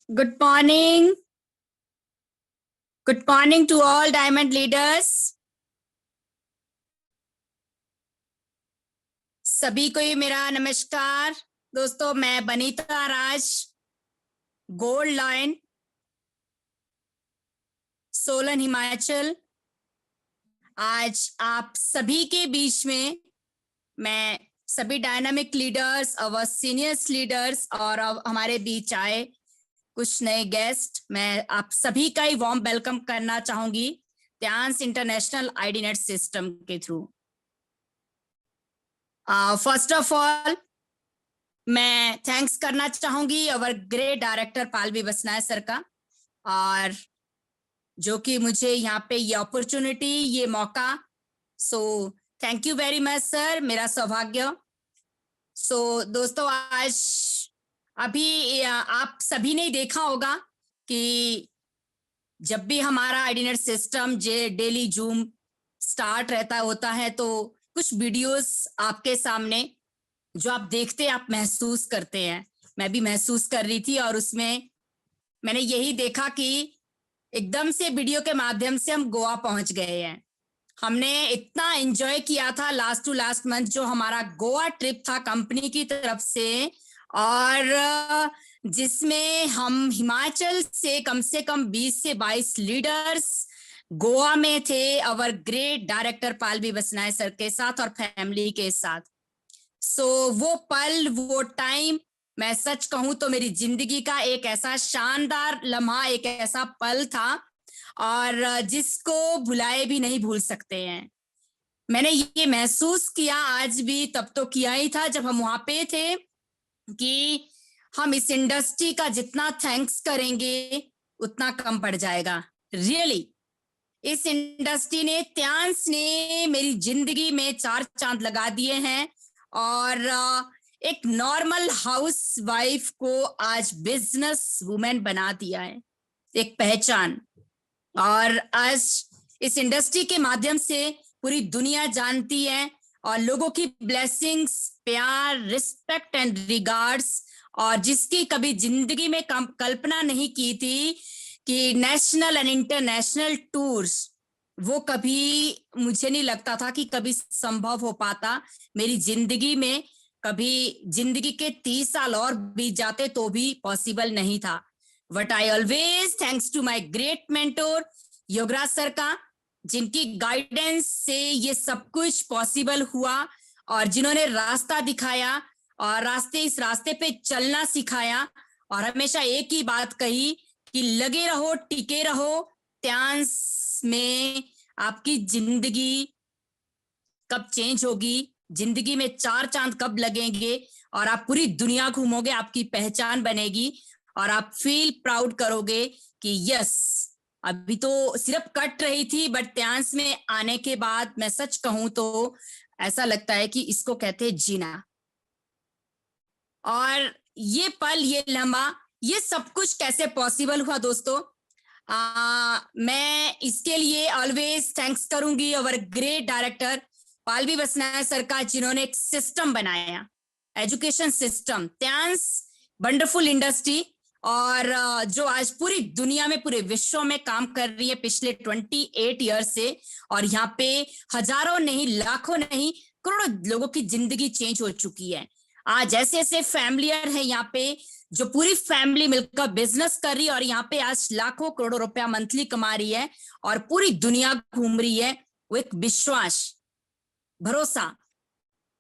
Good morning. Good morning to all diamond leaders. सभी को ही मेरा नमस्कार। दोस्तों, मैं बनीता राज, गोल्ड लाइन, सोलन, हिमाचल। आज आप सभी के बीच में मैं सभी डायनामिक लीडर्स और सीनियर्स लीडर्स और हमारे बीच आए कुछ नए गेस्ट, मैं आप सभी का ही वार्म वेलकम करना चाहूंगी त्यांश इंटरनेशनल आईडीनेट सिस्टम के थ्रू। फर्स्ट ऑफ ऑल मैं थैंक्स करना चाहूंगी our great director Palvi Basnay sir का, और जो कि मुझे यहाँ पे ये अपॉर्चुनिटी, ये मौका, so thank you very much sir, मेरा सौभाग्य। सो दोस्तों, आज अभी आप सभी ने देखा होगा कि जब भी हमारा आईडीनेट सिस्टम डेली जूम स्टार्ट रहता होता है तो कुछ वीडियोस आपके सामने जो आप देखते, आप महसूस करते हैं। मैं भी महसूस कर रही थी और उसमें मैंने यही देखा कि एकदम से वीडियो के माध्यम से हम गोवा पहुंच गए हैं। हमने इतना एंजॉय किया था लास्ट टू लास्ट मंथ, जो हमारा गोवा ट्रिप था कंपनी की तरफ से, और जिसमें हम हिमाचल से कम 20 से 22 लीडर्स गोवा में थे, our great director Palvi Basnay sir के साथ और फैमिली के साथ। सो वो पल, वो टाइम, मैं सच कहूं तो मेरी जिंदगी का एक ऐसा शानदार लम्हा, एक ऐसा पल था और जिसको भुलाए भी नहीं भूल सकते हैं। मैंने ये महसूस किया आज भी, तब तो किया ही था जब हम वहां पे थे, कि हम इस इंडस्ट्री का जितना थैंक्स करेंगे उतना कम पड़ जाएगा। रियली इस इंडस्ट्री ने, त्यांश ने मेरी जिंदगी में 4 चांद लगा दिए हैं और एक नॉर्मल हाउस वाइफ को आज बिजनेस वुमेन बना दिया है, एक पहचान। और आज इस इंडस्ट्री के माध्यम से पूरी दुनिया जानती है और लोगों की ब्लेसिंग्स, प्यार, रिस्पेक्ट एंड रिगार्ड्स, और जिसकी कभी जिंदगी में कल्पना नहीं की थी कि नेशनल एंड इंटरनेशनल टूर्स, वो कभी मुझे नहीं लगता था कि कभी संभव हो पाता मेरी जिंदगी में। कभी जिंदगी के 30 साल और बीत जाते तो भी पॉसिबल नहीं था। But I always thanks to my great mentor Yograj sir का, जिनकी गाइडेंस से ये सब कुछ पॉसिबल हुआ और जिन्होंने रास्ता दिखाया और इस रास्ते पे चलना सिखाया, और हमेशा एक ही बात कही कि लगे रहो, टिके रहो। त्यांश में आपकी जिंदगी कब चेंज होगी, जिंदगी में 4 चांद कब लगेंगे और आप पूरी दुनिया घूमोगे, आपकी पहचान बनेगी और आप फील प्राउड करोगे कि यस, अभी तो सिर्फ कट रही थी, बट त्यांश में आने के बाद मैं सच कहूं तो ऐसा लगता है कि इसको कहते हैं जीना। और ये पल, ये लम्हा, ये सब कुछ कैसे पॉसिबल हुआ दोस्तों? मैं इसके लिए ऑलवेज थैंक्स करूंगी our great director Palvi Basnay sir का, जिन्होंने एक सिस्टम बनाया, एजुकेशन सिस्टम, त्यांश वंडरफुल इंडस्ट्री, और जो आज पूरी दुनिया में, पूरे विश्व में काम कर रही है पिछले 28 ईयर से। और यहाँ पे हजारों नहीं, लाखों नहीं, करोड़ों लोगों की जिंदगी चेंज हो चुकी है। आज ऐसे ऐसे फैमिलियर है यहाँ पे, जो पूरी फैमिली मिलकर बिजनेस कर रही है और यहाँ पे आज लाखों करोड़ों रुपया मंथली कमा रही है और पूरी दुनिया घूम रही है। वो एक विश्वास, भरोसा,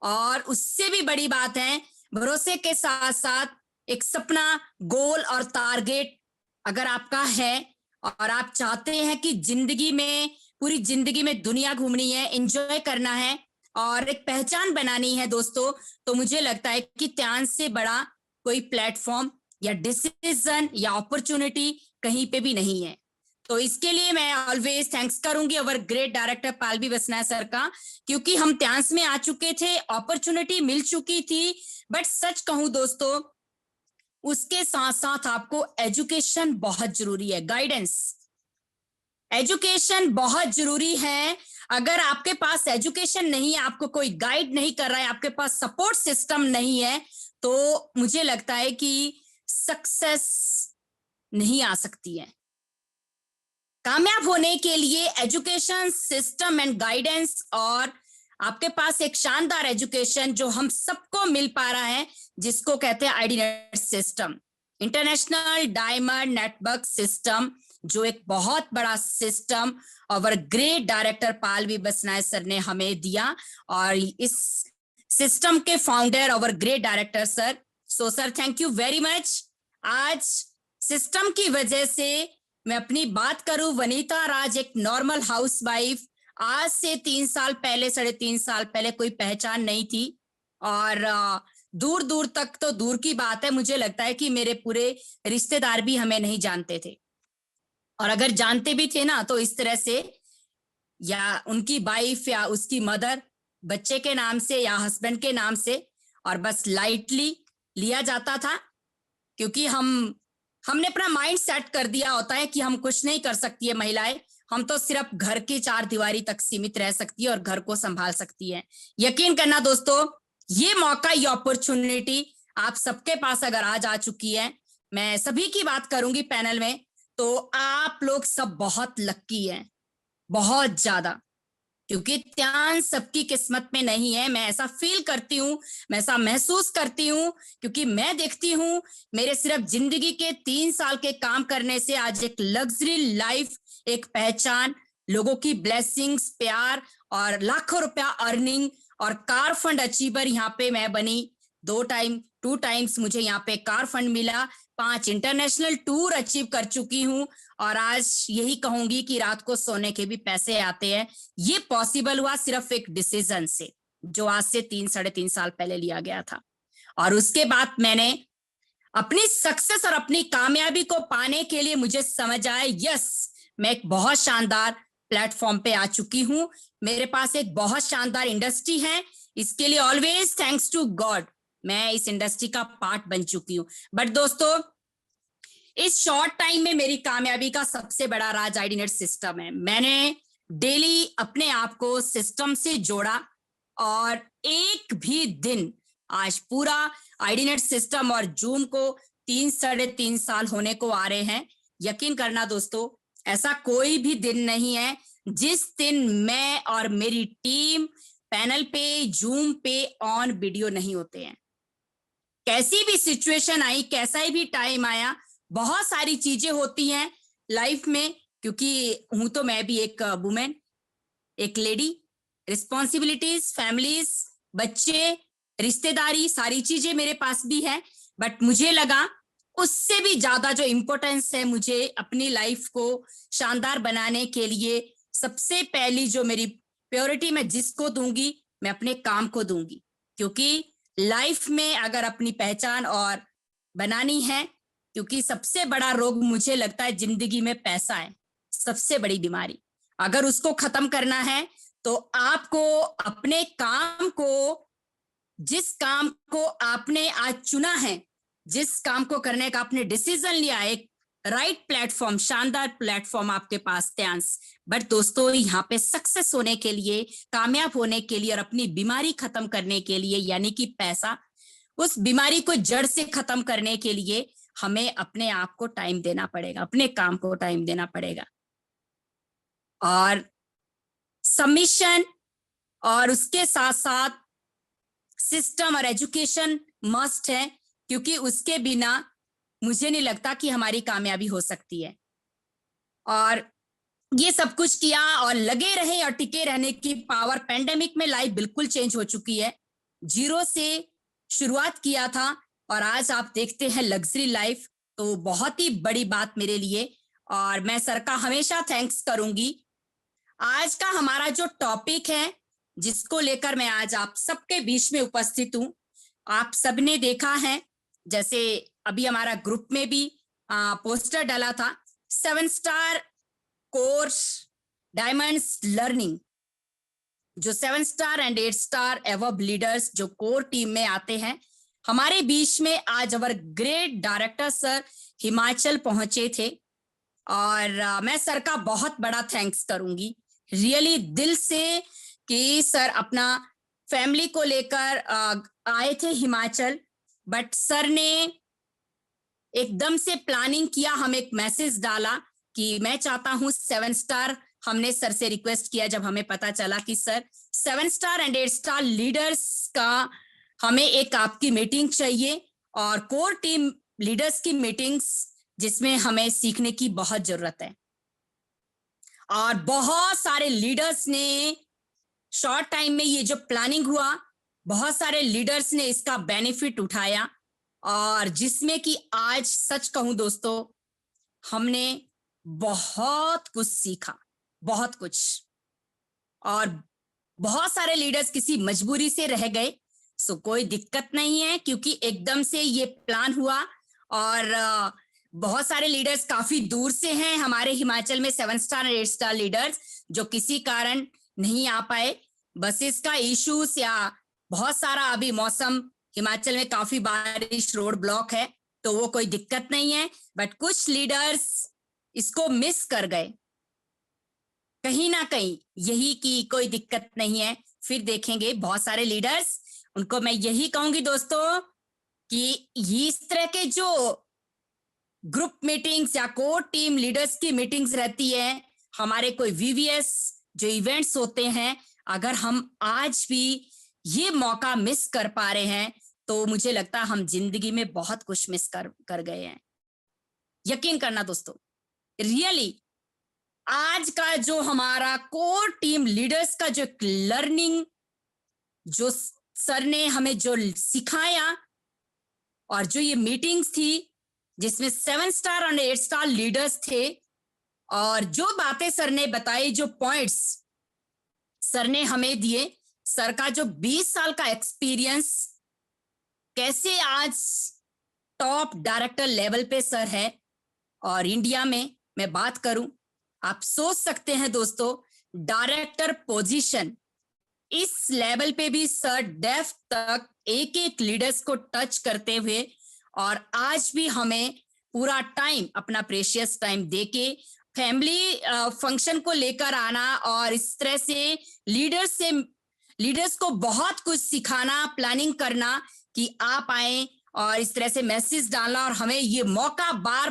और उससे भी बड़ी बात है, भरोसे के साथ साथ एक सपना, गोल और टारगेट अगर आपका है और आप चाहते हैं कि जिंदगी में, पूरी जिंदगी में दुनिया घूमनी है, एंजॉय करना है और एक पहचान बनानी है दोस्तों, तो मुझे लगता है कि त्यांश से बड़ा कोई प्लेटफॉर्म या डिसीजन या अपॉर्चुनिटी कहीं पे भी नहीं है। तो इसके लिए मैं ऑलवेज थैंक्स करूंगी our great director Palvi Basnay sir का, क्योंकि हम त्यांश में आ चुके थे, अपॉर्चुनिटी मिल चुकी थी, बट सच कहूं दोस्तों, उसके साथ साथ आपको एजुकेशन बहुत जरूरी है, गाइडेंस, एजुकेशन बहुत जरूरी है। अगर आपके पास एजुकेशन नहीं है, आपको कोई गाइड नहीं कर रहा है, आपके पास सपोर्ट सिस्टम नहीं है, तो मुझे लगता है कि सक्सेस नहीं आ सकती है। कामयाब होने के लिए एजुकेशन सिस्टम एंड गाइडेंस, और आपके पास एक शानदार एजुकेशन जो हम सबको मिल पा रहा है, जिसको कहते हैं IDNet system, international diamond network system, जो एक बहुत बड़ा सिस्टम और great director Palvi Basnay sir ने हमें दिया। और इस सिस्टम के फाउंडर और great director sir, so sir thank you very much. आज सिस्टम की वजह से मैं अपनी बात करूं, वनीता राज एक नॉर्मल हाउसवाइफ, आज से 3 साल पहले, 3.5 साल पहले कोई पहचान नहीं थी। और दूर दूर तक तो दूर की बात है, मुझे लगता है कि मेरे पूरे रिश्तेदार भी हमें नहीं जानते थे, और अगर जानते भी थे ना तो इस तरह से, या उनकी वाइफ या उसकी मदर बच्चे के नाम से या हस्बैंड के नाम से, और बस लाइटली लिया जाता था, क्योंकि हमने अपना माइंड सेट कर दिया होता है कि हम कुछ नहीं कर सकती है महिलाएं, हम तो सिर्फ घर की 4 दीवारी तक सीमित रह सकती है और घर को संभाल सकती है। यकीन करना दोस्तों, ये मौका, ये अपॉर्चुनिटी आप सबके पास अगर आज आ चुकी है, मैं सभी की बात करूंगी पैनल में, तो आप लोग सब बहुत लक्की हैं, बहुत ज्यादा, क्योंकि त्यान सबकी किस्मत में नहीं है। मैं ऐसा फील करती हूँ, मैं ऐसा महसूस करती हूँ, क्योंकि मैं देखती हूँ मेरे सिर्फ जिंदगी के 3 साल के काम करने से आज एक लग्जरी लाइफ, एक पहचान, लोगों की ब्लेसिंग्स, प्यार और लाखों रुपया अर्निंग और कार फंड अचीवर यहाँ पे मैं बनी। 2 टाइम्स मुझे यहाँ पे कार फंड मिला, 5 इंटरनेशनल टूर अचीव कर चुकी हूँ, और आज यही कहूंगी कि रात को सोने के भी पैसे आते हैं। ये पॉसिबल हुआ सिर्फ एक डिसीजन से, जो आज से 3-3.5 साल पहले लिया गया था। और उसके बाद मैंने अपनी सक्सेस और अपनी कामयाबी को पाने के लिए मुझे समझ आया, यस, मैं एक बहुत शानदार प्लेटफॉर्म पे आ चुकी हूँ, मेरे पास एक बहुत शानदार इंडस्ट्री है, इसके लिए ऑलवेज थैंक्स टू गॉड मैं इस इंडस्ट्री का पार्ट बन चुकी हूँ। बट दोस्तों, इस शॉर्ट टाइम में मेरी कामयाबी का सबसे बड़ा राज आईडीनेट सिस्टम है। मैंने डेली अपने आप को सिस्टम से जोड़ा, और एक भी दिन, आज पूरा आईडीनेट सिस्टम और जून को 3-3.5 साल होने को आ रहे हैं। यकीन करना दोस्तों, ऐसा कोई भी दिन नहीं है जिस दिन मैं और मेरी टीम पैनल पे, जूम पे ऑन वीडियो नहीं होते हैं। कैसी भी सिचुएशन आई, कैसा ही भी टाइम आया, बहुत सारी चीजें होती हैं लाइफ में, क्योंकि हूं तो मैं भी एक वुमेन, एक लेडी, रिस्पॉन्सिबिलिटीज, फैमिलीज, बच्चे, रिश्तेदारी, सारी चीजें मेरे पास भी है। बट मुझे लगा उससे भी ज्यादा जो इम्पोर्टेंस है मुझे अपनी लाइफ को शानदार बनाने के लिए, सबसे पहली जो मेरी प्रायोरिटी मैं जिसको दूंगी, मैं अपने काम को दूंगी। क्योंकि लाइफ में अगर अपनी पहचान और बनानी है, क्योंकि सबसे बड़ा रोग मुझे लगता है जिंदगी में पैसा है, सबसे बड़ी बीमारी, अगर उसको खत्म करना है तो आपको अपने काम को, जिस काम को आपने आज चुना है, जिस काम को करने का आपने डिसीजन लिया है, एक राइट प्लेटफॉर्म, शानदार प्लेटफॉर्म आपके पास त्यान्स। बट दोस्तों, यहाँ पे सक्सेस होने के लिए, कामयाब होने के लिए और अपनी बीमारी खत्म करने के लिए, यानी कि पैसा, उस बीमारी को जड़ से खत्म करने के लिए हमें अपने आप को टाइम देना पड़ेगा, अपने काम को टाइम देना पड़ेगा, और सबमिशन और उसके साथ साथ सिस्टम और एजुकेशन मस्ट है, क्योंकि उसके बिना मुझे नहीं लगता कि हमारी कामयाबी हो सकती है। और ये सब कुछ किया और लगे रहे और टिके रहने की पावर। पेंडेमिक में लाइफ बिल्कुल चेंज हो चुकी है, 0 से शुरुआत किया था और आज आप देखते हैं लग्जरी लाइफ, तो बहुत ही बड़ी बात मेरे लिए, और मैं सर का हमेशा थैंक्स करूंगी। आज का हमारा जो टॉपिक है, जिसको लेकर मैं आज आप सबके बीच में उपस्थित हूँ, आप सबने देखा है, जैसे अभी हमारा ग्रुप में भी पोस्टर डाला था, 7 स्टार कोर्स डायमंड्स लर्निंग, जो 7 स्टार एंड 8 स्टार एवब लीडर्स जो कोर टीम में आते हैं, हमारे बीच में आज अवर ग्रेट डायरेक्टर सर हिमाचल पहुंचे थे, और मैं सर का बहुत बड़ा थैंक्स करूंगी रियली दिल से, कि सर अपना फैमिली को लेकर आए थे हिमाचल, बट सर ने एकदम से प्लानिंग किया, हम एक मैसेज डाला कि मैं चाहता हूं 7 स्टार। हमने सर से रिक्वेस्ट किया जब हमें पता चला कि sir 7 star and 8 star leaders का हमें एक आपकी मीटिंग चाहिए, और कोर टीम लीडर्स की मीटिंग्स जिसमें हमें सीखने की बहुत जरूरत है। और बहुत सारे लीडर्स ने शॉर्ट टाइम में, ये जो प्लानिंग हुआ, बहुत सारे लीडर्स ने इसका बेनिफिट उठाया, और जिसमें कि आज सच कहूं दोस्तों, हमने बहुत कुछ सीखा, बहुत कुछ। और बहुत सारे लीडर्स किसी मजबूरी से रह गए, सो कोई दिक्कत नहीं है, क्योंकि एकदम से ये प्लान हुआ। और बहुत सारे लीडर्स काफी दूर से हैं हमारे हिमाचल में, 7 स्टार और 8 स्टार लीडर्स, जो किसी कारण नहीं आ पाए, बसेस का इश्यूज या बहुत सारा अभी मौसम, हिमाचल में काफी बारिश, रोड ब्लॉक है, तो वो कोई दिक्कत नहीं है। बट कुछ लीडर्स इसको मिस कर गए कहीं ना कहीं, यही कि कोई दिक्कत नहीं है, फिर देखेंगे। बहुत सारे लीडर्स, उनको मैं यही कहूंगी दोस्तों कि इस तरह के जो ग्रुप मीटिंग्स या कोर टीम लीडर्स की मीटिंग्स रहती है, हमारे कोई वीवीएस जो इवेंट्स होते हैं, अगर हम आज भी ये मौका मिस कर पा रहे हैं, तो मुझे लगता है हम जिंदगी में बहुत कुछ मिस कर गए हैं। यकीन करना दोस्तों, रियली आज का जो हमारा कोर टीम लीडर्स का जो लर्निंग, जो सर ने हमें जो सिखाया, और जो ये मीटिंग्स थी जिसमें 7 स्टार और 8 स्टार लीडर्स थे, और जो बातें सर ने बताई, जो पॉइंट्स सर ने हमें दिए, सर का जो 20 साल का एक्सपीरियंस, कैसे आज टॉप डायरेक्टर लेवल पे सर है। और इंडिया में मैं बात करूं, आप सोच सकते हैं दोस्तों, डायरेक्टर पोजीशन इस लेवल पे भी सर डेप्थ तक एक एक लीडर्स को टच करते हुए, और आज भी हमें पूरा टाइम, अपना प्रेशियस टाइम देके फैमिली फंक्शन को लेकर आना, और इस तरह से लीडर्स को बहुत कुछ सिखाना, प्लानिंग करना कि आप आए, और इस तरह से मैसेज डालना। और हमें ये मौका बार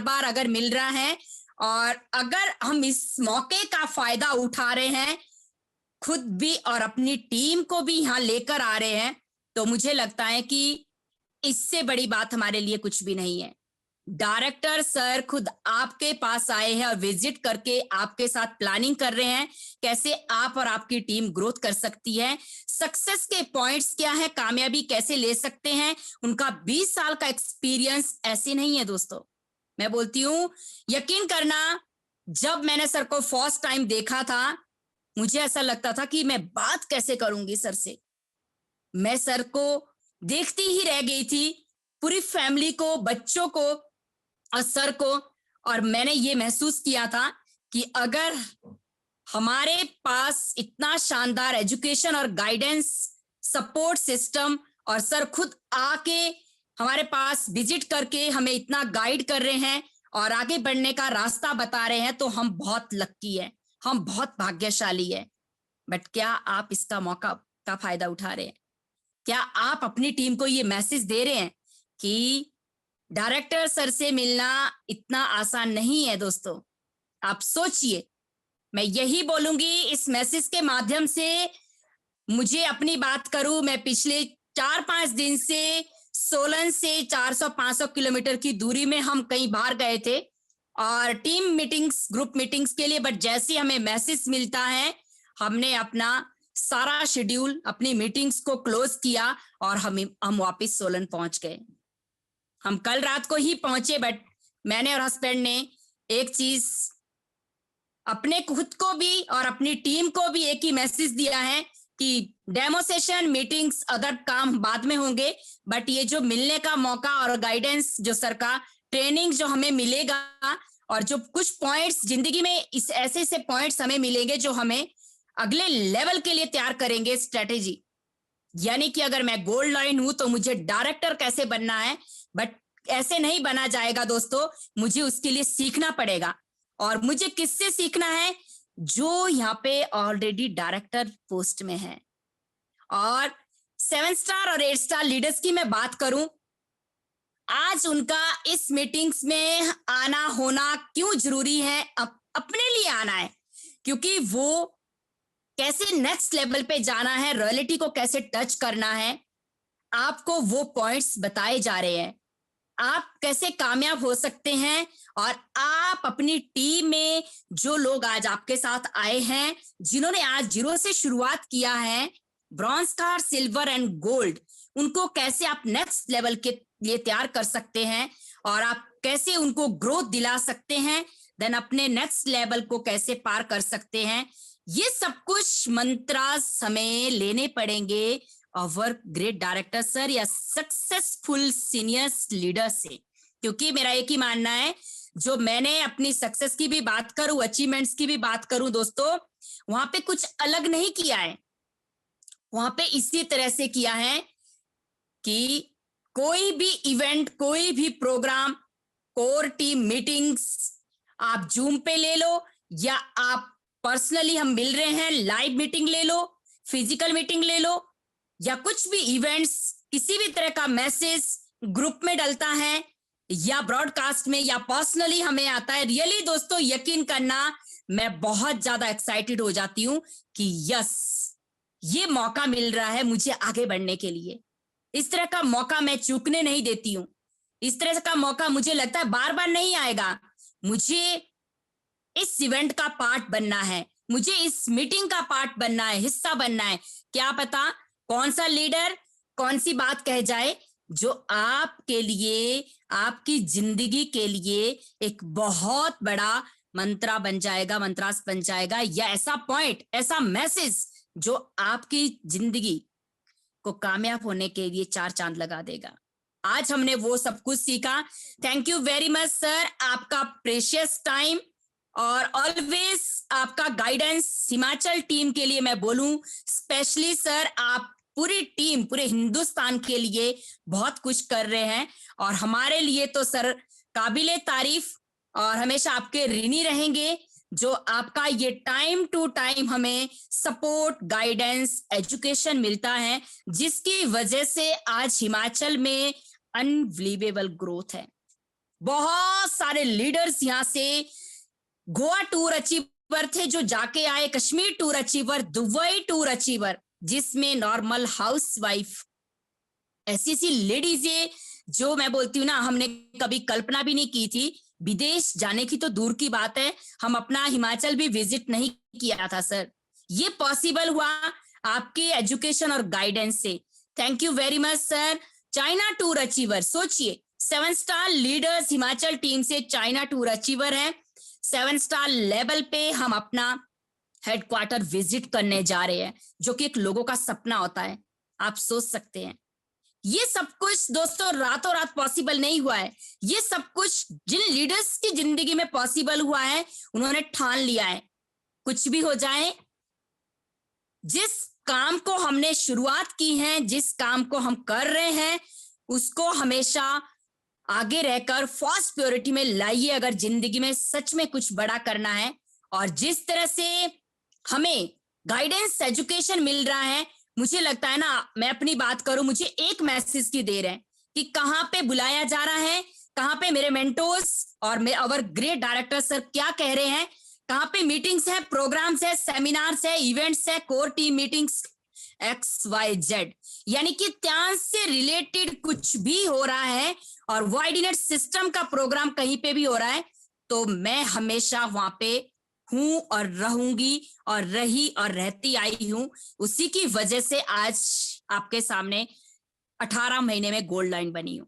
बार अगर मिल रहा है, और अगर हम इस मौके का फायदा उठा रहे हैं, खुद भी और अपनी टीम को भी यहाँ लेकर आ रहे हैं, तो मुझे लगता है कि इससे बड़ी बात हमारे लिए कुछ भी नहीं है। डायरेक्टर सर खुद आपके पास आए हैं और विजिट करके आपके साथ प्लानिंग कर रहे हैं, कैसे आप और आपकी टीम ग्रोथ कर सकती है, सक्सेस के पॉइंट्स क्या है, कामयाबी कैसे ले सकते हैं। उनका 20 साल का एक्सपीरियंस ऐसे नहीं है दोस्तों। मैं बोलती हूँ, यकीन करना, जब मैंने सर को फर्स्ट टाइम देखा था, मुझे ऐसा लगता था कि मैं बात कैसे करूंगी सर से। मैं सर को देखती ही रह गई थी, पूरी फैमिली को, बच्चों को और सर को। और मैंने ये महसूस किया था कि अगर हमारे पास इतना शानदार एजुकेशन और गाइडेंस, सपोर्ट सिस्टम, और सर खुद आके हमारे पास विजिट करके हमें इतना गाइड कर रहे हैं और आगे बढ़ने का रास्ता बता रहे हैं, तो हम बहुत लक्की है, हम बहुत भाग्यशाली है। बट क्या आप इसका मौका का फायदा उठा रहे हैं? क्या आप अपनी टीम को ये मैसेज दे रहे हैं कि डायरेक्टर सर से मिलना इतना आसान नहीं है दोस्तों? आप सोचिए। मैं यही बोलूंगी इस मैसेज के माध्यम से, मुझे अपनी बात करूं, मैं पिछले 4-5 दिन से सोलन से 400-500 किलोमीटर की दूरी में हम कहीं बाहर गए थे, और टीम मीटिंग्स, ग्रुप मीटिंग्स के लिए। बट जैसे हमें मैसेज मिलता है, हमने अपना सारा शेड्यूल, अपनी मीटिंग्स को क्लोज किया, और हम वापस सोलन पहुंच गए। हम कल रात को ही पहुंचे, बट मैंने और हस्बैंड ने एक चीज अपने खुद को भी और अपनी टीम को भी एक ही मैसेज दिया है कि डेमो सेशन, मीटिंग्स, अदर काम बाद में होंगे, बट ये जो मिलने का मौका और गाइडेंस, जो सर का ट्रेनिंग जो हमें मिलेगा, और जो कुछ पॉइंट्स जिंदगी में, इस ऐसे पॉइंट्स हमें मिलेंगे जो हमें अगले लेवल के लिए तैयार करेंगे स्ट्रेटेजी। यानी कि अगर मैं गोल्ड लाइन हूं, तो मुझे डायरेक्टर कैसे बनना है, बट ऐसे नहीं बना जाएगा दोस्तों, मुझे उसके लिए सीखना पड़ेगा। और मुझे किससे सीखना है? जो यहाँ पे ऑलरेडी डायरेक्टर पोस्ट में है। और 7 स्टार और 8 स्टार लीडर्स की मैं बात करूं, आज उनका इस मीटिंग्स में आना होना क्यों जरूरी है? अपने लिए आना है, क्योंकि वो कैसे नेक्स्ट लेवल पे जाना है, रॉयल्टी को कैसे टच करना है, आपको वो पॉइंट्स बताए जा रहे हैं। आप कैसे कामयाब हो सकते हैं, और आप अपनी टीम में जो लोग आज आपके साथ आए हैं, जिन्होंने आज जीरो से शुरुआत किया है, bronze card, silver and gold, उनको कैसे आप नेक्स्ट लेवल के लिए तैयार कर सकते हैं, और आप कैसे उनको ग्रोथ दिला सकते हैं, देन अपने नेक्स्ट लेवल को कैसे पार कर सकते हैं। ये सब कुछ मंत्रास हमें लेने पड़ेंगे अवर ग्रेट डायरेक्टर सर या सक्सेसफुल सीनियर्स लीडर से, क्योंकि मेरा एक ही मानना है, जो मैंने अपनी सक्सेस की भी बात करूं, अचीवमेंट्स की भी बात करूं दोस्तों, वहां पे कुछ अलग नहीं किया है। वहां पे इसी तरह से किया है कि कोई भी इवेंट, कोई भी प्रोग्राम, कोर टीम मीटिंग्स आप जूम पे ले लो, या आप पर्सनली हम मिल रहे हैं लाइव मीटिंग ले लो, फिजिकल मीटिंग ले लो, या कुछ भी इवेंट्स, किसी भी तरह का मैसेज ग्रुप में डलता है या ब्रॉडकास्ट में या पर्सनली हमें आता है, रियली दोस्तों यकीन करना, मैं बहुत ज्यादा एक्साइटेड हो जाती हूँ कि यस, ये मौका मिल रहा है मुझे आगे बढ़ने के लिए। इस तरह का मौका मैं चूकने नहीं देती हूँ। इस तरह का मौका मुझे लगता है बार बार नहीं आएगा। मुझे इस इवेंट का पार्ट बनना है, मुझे इस मीटिंग का पार्ट बनना है, हिस्सा बनना है। क्या पता कौन सा लीडर कौन सी बात कह जाए जो आपके लिए, आपकी जिंदगी के लिए एक बहुत बड़ा मंत्रा बन जाएगा, मंत्रास बन जाएगा, या ऐसा पॉइंट, ऐसा मैसेज जो आपकी जिंदगी को कामयाब होने के लिए चार चांद लगा देगा। आज हमने वो सब कुछ सीखा। Thank you very much sir, आपका प्रेशियस टाइम और ऑलवेज आपका गाइडेंस हिमाचल टीम के लिए मैं बोलूं, स्पेशली सर आप पूरी टीम, पूरे हिंदुस्तान के लिए बहुत कुछ कर रहे हैं, और हमारे लिए तो सर काबिले तारीफ, और हमेशा आपके ऋणी रहेंगे, जो आपका ये टाइम टू टाइम हमें सपोर्ट, गाइडेंस, एजुकेशन मिलता है, जिसकी वजह से आज हिमाचल में अनबिलीवेबल ग्रोथ है। बहुत सारे लीडर्स यहाँ से गोवा टूर अचीवर थे जो जाके आए, Kashmir tour achiever, Dubai tour achiever, जिसमें नॉर्मल हाउसवाइफ, ऐसी ऐसी लेडीज है जो मैं बोलती हूँ ना, हमने कभी कल्पना भी नहीं की थी। विदेश जाने की तो दूर की बात है, हम अपना हिमाचल भी विजिट नहीं किया था सर। ये पॉसिबल हुआ आपके एजुकेशन और गाइडेंस से। Thank you very much sir. China tour achiever, सोचिए 7 स्टार लीडर्स हिमाचल टीम से चाइना टूर अचीवर है। 7 स्टार लेवल पे हम अपना हेडक्वार्टर विजिट करने जा रहे हैं, जो कि एक लोगों का सपना होता है। आप सोच सकते हैं, ये सब कुछ दोस्तों रातों रात पॉसिबल नहीं हुआ है। ये सब कुछ जिन लीडर्स की जिंदगी में पॉसिबल हुआ है, उन्होंने ठान लिया है, कुछ भी हो जाए, जिस काम को हमने शुरुआत की है, जिस काम को हम कर रहे हैं, उसको हमेशा आगे रहकर फर्स्ट प्रायोरिटी में लाइए, अगर जिंदगी में सच में कुछ बड़ा करना है। और जिस तरह से हमें गाइडेंस, एजुकेशन मिल रहा है, मुझे लगता है ना, मैं अपनी बात करूं, मुझे एक मैसेज की देर है कि कहां पे बुलाया जा रहा है, कहां पे मेरे मेंटोर्स और मेरे अवर ग्रेट डायरेक्टर सर क्या कह रहे हैं, कहां पे मीटिंग्स है, प्रोग्राम्स है, सेमिनार्स है, इवेंट्स है, कोर टीम मीटिंग्स XYZ, यानी कि त्यान से रिलेटेड कुछ भी हो रहा है और वाइडिनेट सिस्टम का प्रोग्राम कहीं पे भी हो रहा है, तो मैं हमेशा वहां पे हूं और रहूंगी, और रही और रहती आई हूं। उसी की वजह से आज आपके सामने 18 महीने में गोल्ड लाइन बनी हूं।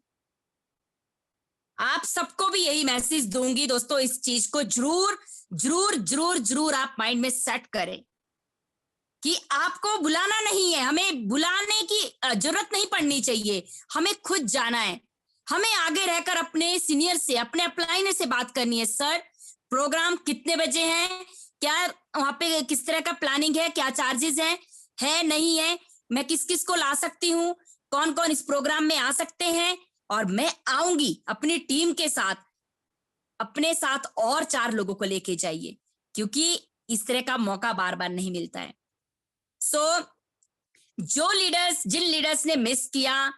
आप सबको भी यही मैसेज दूंगी दोस्तों, इस चीज को जरूर जरूर जरूर जरूर आप माइंड में सेट करें कि आपको बुलाना नहीं है, हमें बुलाने की जरूरत नहीं पड़नी चाहिए, हमें खुद जाना है। हमें आगे रहकर अपने सीनियर से, अपने अपलाइनर से बात करनी है, सर प्रोग्राम कितने बजे हैं, क्या वहां पे किस तरह का प्लानिंग है, क्या चार्जेस है नहीं है, मैं किस किस को ला सकती हूँ, कौन कौन इस प्रोग्राम में आ सकते हैं, और मैं आऊंगी अपनी टीम के साथ, अपने साथ और 4 लोगों को लेके जाइए, क्योंकि इस तरह का मौका बार बार नहीं मिलता है। सो जिन लीडर्स ने मिस किया,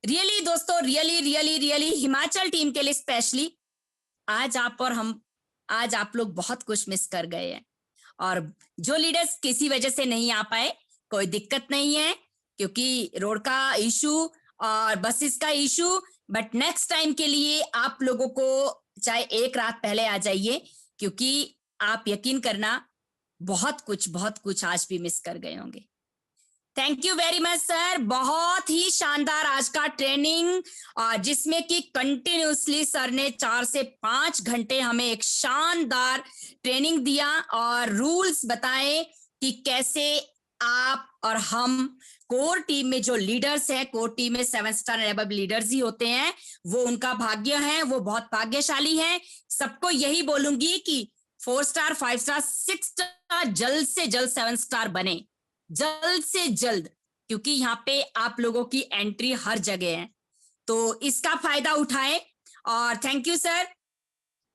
रियली दोस्तों, really really really Himachal team के लिए स्पेशली आज आप लोग बहुत कुछ मिस कर गए हैं। और जो लीडर्स किसी वजह से नहीं आ पाए, कोई दिक्कत नहीं है, क्योंकि रोड का इशू और बसेस का इशू, बट नेक्स्ट टाइम के लिए आप लोगों को चाहे एक रात पहले आ जाइए, क्योंकि आप यकीन करना बहुत कुछ आज भी मिस कर गए होंगे। Thank you very much sir, बहुत ही शानदार आज का ट्रेनिंग, और जिसमें कि कंटिन्यूसली सर ने 4 से 5 घंटे हमें एक शानदार ट्रेनिंग दिया और रूल्स बताए कि कैसे आप और हम कोर टीम में जो लीडर्स है, कोर टीम में 7 स्टार एंड अबव लीडर्स ही होते हैं, वो उनका भाग्य है, वो बहुत भाग्यशाली है। सबको यही बोलूंगी कि 4 स्टार 5 स्टार 6 स्टार जल्द से जल्द 7 स्टार बने, जल्द से जल्द, क्योंकि यहाँ पे आप लोगों की एंट्री हर जगह है, तो इसका फायदा उठाए। और थैंक यू सर,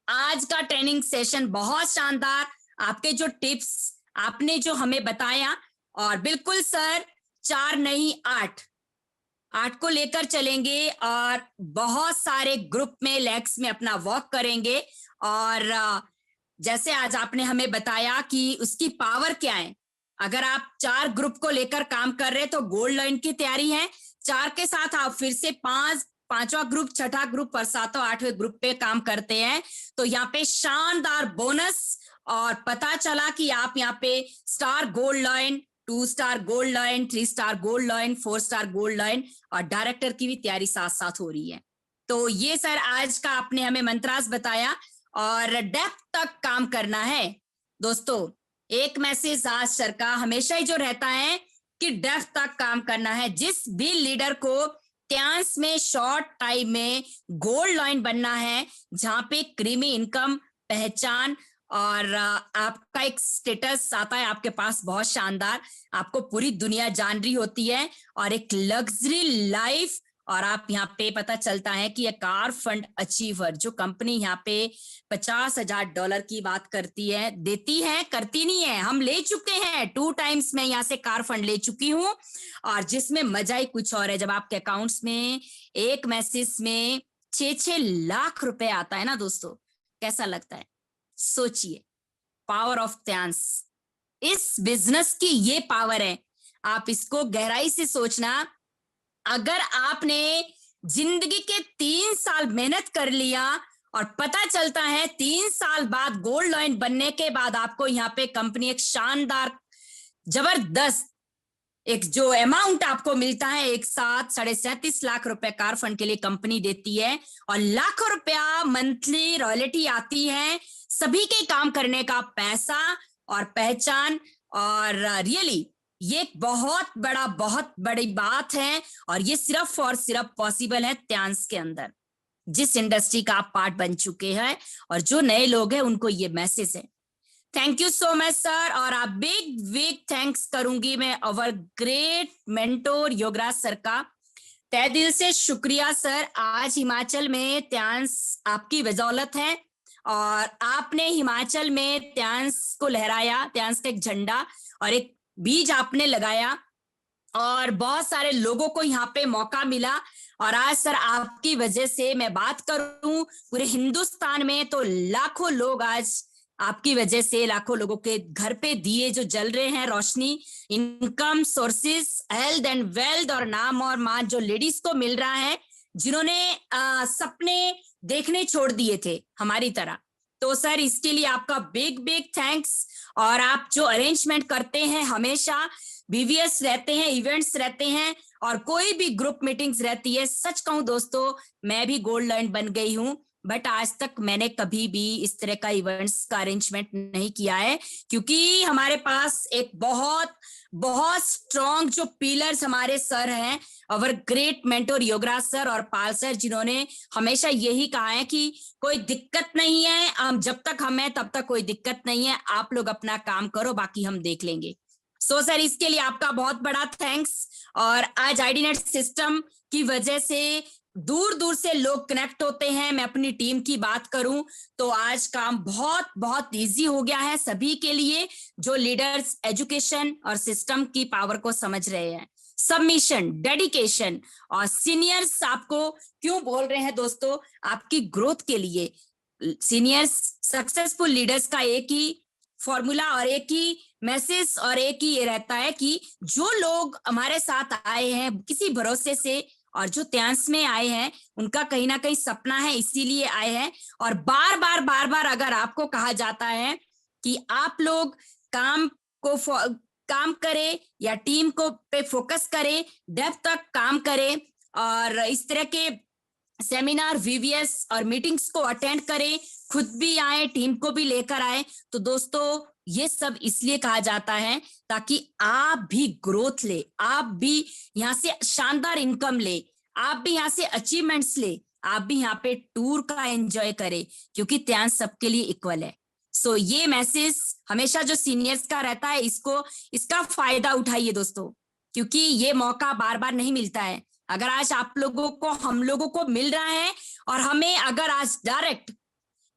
आज का ट्रेनिंग सेशन बहुत शानदार, आपके जो टिप्स आपने जो हमें बताया, और बिल्कुल सर 4 नहीं 8 को लेकर चलेंगे और बहुत सारे ग्रुप में लेग्स में अपना वॉक करेंगे। और जैसे आज आपने हमें बताया कि उसकी पावर क्या है, अगर आप 4 ग्रुप को लेकर काम कर रहे हैं तो गोल्ड लाइन की तैयारी है, 4 के साथ आप फिर से 5वां ग्रुप, 6ठा ग्रुप और 7वां 8वें ग्रुप पे काम करते हैं, तो यहाँ पे शानदार बोनस। और पता चला कि आप यहाँ पे star gold line, 2 star gold line, 3 star gold line, 4 star gold line और डायरेक्टर की भी तैयारी साथ साथ हो रही है। तो ये सर आज का आपने हमें मंत्रास बताया, और डेप्थ तक काम करना है दोस्तों। एक मैसेज आज सर का हमेशा ही जो रहता है कि डेप्थ तक काम करना है। जिस भी लीडर को ट्रांस में शॉर्ट टाइम में गोल्ड लाइन बनना है, जहां पे क्रीमी इनकम, पहचान और आपका एक स्टेटस आता है आपके पास बहुत शानदार, आपको पूरी दुनिया जान रही होती है, और एक लग्जरी लाइफ, और आप यहाँ पे पता चलता है कि ये कार फंड अचीवर जो कंपनी यहाँ पे $50,000 की बात करती है, देती है, करती नहीं है, हम ले चुके हैं 2 टाइम्स। मैं यहाँ से कार फंड ले चुकी हूँ, और जिसमें मजा ही कुछ और है, जब आपके अकाउंट्स में एक मैसेज में 6-6 लाख रुपए आता है ना दोस्तों, कैसा लगता है? सोचिए, पावर ऑफ ट्रांस, इस बिजनेस की ये पावर है, आप इसको गहराई से सोचना। अगर आपने जिंदगी के 3 साल मेहनत कर लिया और पता चलता है 3 साल बाद गोल्ड लाइन बनने के बाद आपको यहाँ पे कंपनी एक शानदार जबरदस्त एक जो अमाउंट आपको मिलता है, एक साथ 37.5 लाख रुपए कार फंड के लिए कंपनी देती है, और लाखों रुपया मंथली रॉयल्टी आती है, सभी के काम करने का पैसा और पहचान। और रियली ये बहुत बड़ी बात है, और ये सिर्फ और सिर्फ पॉसिबल है ट्रांस के अंदर, जिस इंडस्ट्री का आप पार्ट बन चुके हैं, और जो नए लोग हैं उनको ये मैसेज है। Thank you so much sir, और आप बिग थैंक्स करूंगी मैं अवर ग्रेट मेंटोर योगराज सर का, तहे दिल से शुक्रिया सर। आज हिमाचल में ट्रांस आपकी बदौलत है, और आपने हिमाचल में ट्रांस को लहराया, ट्रांस का एक झंडा और एक बीज आपने लगाया, और बहुत सारे लोगों को यहाँ पे मौका मिला। और आज सर आपकी वजह से मैं बात करूं पूरे हिंदुस्तान में, तो लाखों लोग आज आपकी वजह से, लाखों लोगों के घर पे दिए जो जल रहे हैं, रोशनी, income sources, health and wealth, और नाम और मान जो लेडीज को मिल रहा है, जिन्होंने सपने देखने छोड़ दिए थे हमारी तरह। तो सर इसके लिए आपका बिग थैंक्स। और आप जो अरेंजमेंट करते हैं, हमेशा बीवीएस रहते हैं, इवेंट्स रहते हैं, और कोई भी ग्रुप मीटिंग्स रहती है, सच कहूं दोस्तों मैं भी गोल्ड लाइन बन गई हूं, बट आज तक मैंने कभी भी इस तरह का इवेंट्स का अरेंजमेंट नहीं किया है, क्योंकि हमारे पास एक बहुत स्ट्रॉन्ग जो पिलर्स हमारे सर हैं, अवर ग्रेट मेंटोर योगराज सर और पाल सर, जिन्होंने हमेशा यही कहा है कि कोई दिक्कत नहीं है, हम जब तक हम हैं तब तक कोई दिक्कत नहीं है, आप लोग अपना काम करो, बाकी हम देख लेंगे। सो सर इसके लिए आपका बहुत बड़ा थैंक्स। और आज आईडीनेट सिस्टम की वजह से दूर दूर से लोग कनेक्ट होते हैं, मैं अपनी टीम की बात करूं तो आज काम बहुत इजी हो गया है सभी के लिए, जो लीडर्स एजुकेशन और सिस्टम की पावर को समझ रहे हैं। Submission, dedication. और सीनियर्स आपको क्यों बोल रहे हैं दोस्तों? आपकी ग्रोथ के लिए। सीनियर्स सक्सेसफुल लीडर्स का एक ही फॉर्मूला और एक ही मैसेज और एक ही ये रहता है कि जो लोग हमारे साथ आए हैं किसी भरोसे से, और जो त्यांस में आए हैं उनका कहीं ना कहीं सपना है, इसीलिए आए हैं। और बार बार अगर आपको कहा जाता है कि आप लोग काम को काम करें या टीम को पे फोकस करें, डेप्थ तक काम करें, और इस तरह के सेमिनार, वीवीएस और मीटिंग्स को अटेंड करें, खुद भी आए, टीम को भी लेकर आए, तो दोस्तों ये सब इसलिए कहा जाता है ताकि आप भी ग्रोथ ले, आप भी यहाँ से शानदार इनकम ले, आप भी यहाँ से अचीवमेंट्स ले, आप भी यहाँ पे टूर का एंजॉय करें, क्योंकि त्यान सबके लिए इक्वल है। सो ये मैसेज हमेशा जो सीनियर्स का रहता है, इसका फायदा उठाइए दोस्तों, क्योंकि ये मौका बार बार नहीं मिलता है। अगर आज आप लोगों को, हम लोगों को मिल रहा है, और हमें अगर आज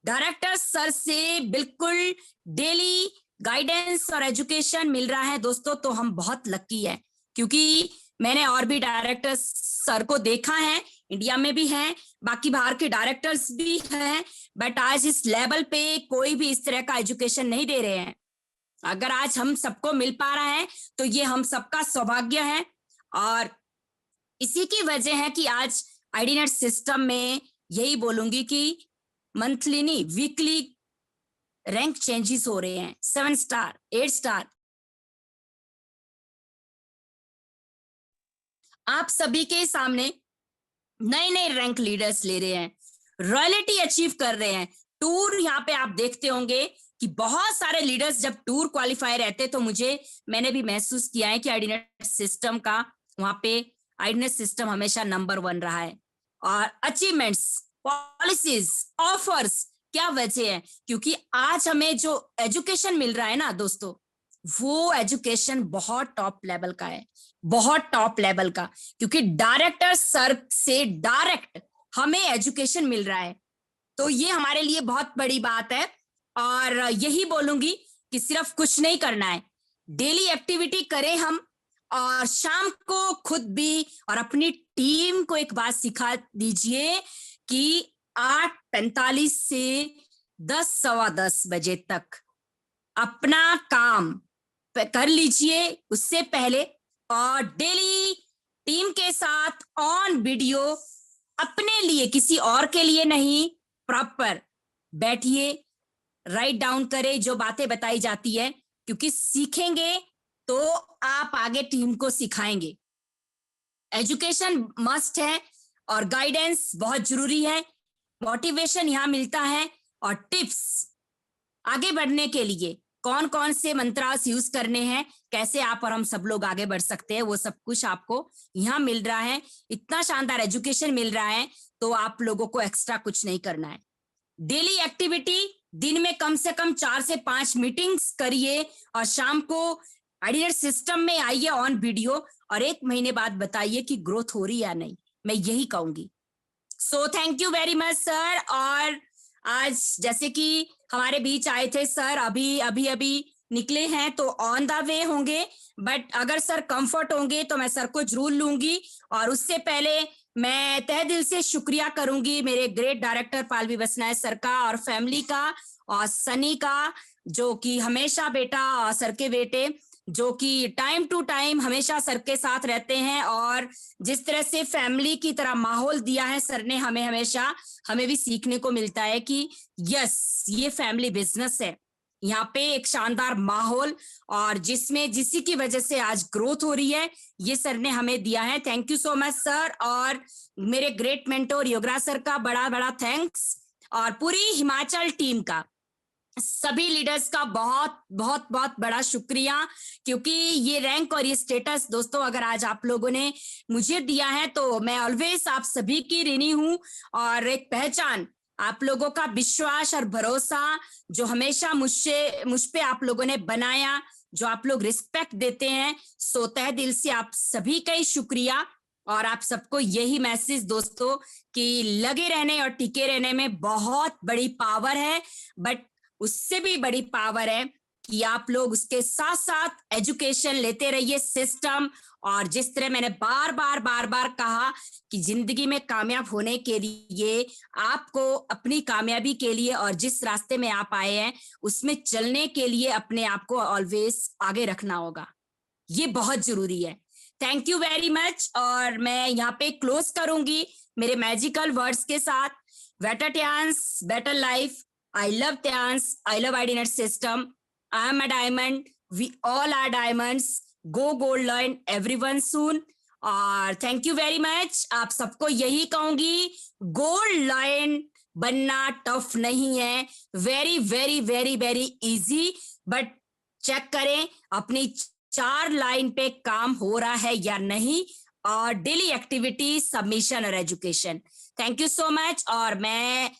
डायरेक्टर सर से बिल्कुल डेली गाइडेंस और एजुकेशन मिल रहा है दोस्तों, तो हम बहुत लकी है। क्योंकि मैंने और भी डायरेक्टर सर को देखा है, इंडिया में भी हैं, बाकी बाहर के डायरेक्टर्स भी हैं, बट आज इस लेवल पे कोई भी इस तरह का एजुकेशन नहीं दे रहे हैं। अगर आज हम सबको मिल पा रहा है तो ये हम सबका सौभाग्य है, और इसी की वजह है कि आज आईडीनेट सिस्टम में यही बोलूंगी कि मंथली नहीं, वीकली रैंक चेंजेस हो रहे हैं, 7 स्टार, 8 स्टार। आप सभी के सामने नए नए रैंक लीडर्स ले रहे हैं, रॉयल्टी अचीव कर रहे हैं। टूर यहाँ पे आप देखते होंगे कि बहुत सारे लीडर्स जब टूर क्वालिफाई रहते, तो मैंने भी महसूस किया है कि आईडीनेट सिस्टम का वहां पे आईडीनेट सिस्टम हमेशा नंबर 1 रहा है। और अचीवमेंट्स, पॉलिसीज, ऑफर्स, क्या वजह है? क्योंकि आज हमें जो एजुकेशन मिल रहा है ना दोस्तों, वो एजुकेशन बहुत टॉप लेवल का है, बहुत टॉप लेवल का, क्योंकि डायरेक्टर सर से डायरेक्ट हमें एजुकेशन मिल रहा है। तो ये हमारे लिए बहुत बड़ी बात है। और यही बोलूंगी कि सिर्फ कुछ नहीं करना है, डेली एक्टिविटी करें हम, और शाम को खुद भी और अपनी टीम को एक बात सिखा दीजिए कि 8:45 से 10, सवा 10 बजे तक अपना काम कर लीजिए उससे पहले, और डेली टीम के साथ ऑन वीडियो, अपने लिए, किसी और के लिए नहीं, प्रॉपर बैठिए, राइट डाउन करें जो बातें बताई जाती है, क्योंकि सीखेंगे तो आप आगे टीम को सिखाएंगे। एजुकेशन मस्ट है, और गाइडेंस बहुत जरूरी है, मोटिवेशन यहाँ मिलता है, और टिप्स आगे बढ़ने के लिए कौन कौन से मंत्रास यूज करने हैं, कैसे आप और हम सब लोग आगे बढ़ सकते हैं, वो सब कुछ आपको यहाँ मिल रहा है। इतना शानदार एजुकेशन मिल रहा है, तो आप लोगों को एक्स्ट्रा कुछ नहीं करना है। डेली एक्टिविटी, दिन में कम से कम 4 से 5 मीटिंग्स करिए, और शाम को आईडीनेट सिस्टम में आइए ऑन वीडियो, और 1 महीने बाद बताइए कि ग्रोथ हो रही या नहीं, मैं यही कहूंगी। So thank you very much sir. और आज जैसे कि हमारे बीच आए थे सर, अभी निकले हैं, तो ऑन द वे होंगे, बट अगर सर कंफर्ट होंगे तो मैं सर को जरूर लूंगी। और उससे पहले मैं तहे दिल से शुक्रिया करूंगी मेरे ग्रेट डायरेक्टर पालवी बसनायक सर का, और फैमिली का, और सनी का, जो कि हमेशा बेटा और सर के बेटे, जो कि टाइम टू टाइम हमेशा सर के साथ रहते हैं, और जिस तरह से फैमिली की तरह माहौल दिया है सर ने हमें, हमेशा हमें भी सीखने को मिलता है कि यस, ये फैमिली बिजनेस है, यहाँ पे एक शानदार माहौल, और जिसी की वजह से आज ग्रोथ हो रही है, ये सर ने हमें दिया है। Thank you so much sir. और मेरे ग्रेट मेंटोर योगराज सर का बड़ा बड़ा थैंक्स, और पूरी हिमाचल टीम का, सभी लीडर्स का बहुत बहुत बहुत बड़ा शुक्रिया, क्योंकि ये रैंक और ये स्टेटस दोस्तों अगर आज आप लोगों ने मुझे दिया है, तो मैं ऑलवेज आप सभी की ऋणी हूं, और एक पहचान, आप लोगों का विश्वास और भरोसा जो हमेशा मुझ पे आप लोगों ने बनाया, जो आप लोग रिस्पेक्ट देते हैं, सो तहे दिल से आप सभी का ही शुक्रिया। और आप सबको यही मैसेज दोस्तों कि लगे रहने और टिके रहने में बहुत बड़ी पावर है, बट उससे भी बड़ी पावर है कि आप लोग उसके साथ साथ एजुकेशन लेते रहिए, सिस्टम, और जिस तरह मैंने बार बार कहा कि जिंदगी में कामयाब होने के लिए आपको अपनी कामयाबी के लिए और जिस रास्ते में आप आए हैं उसमें चलने के लिए अपने आप को ऑलवेज आगे रखना होगा, ये बहुत जरूरी है। Thank you very much. और मैं यहाँ पे क्लोज करूंगी मेरे मैजिकल वर्ड्स के साथ। बेटर ट्यांस, बेटर लाइफ। आई लव ट्यांस, I love IDNet system. I am a diamond, we all are diamonds. Go gold learn everyone soon. और थैंक यू वेरी मच। आप सबको यही कहूंगी, गोल्ड लायन बनना टफ नहीं है, very very very very easy. But check करें अपनी 4 लाइन पे काम हो रहा है या नहीं, और डेली एक्टिविटी, सबमिशन और education. Thank you so much. और मैं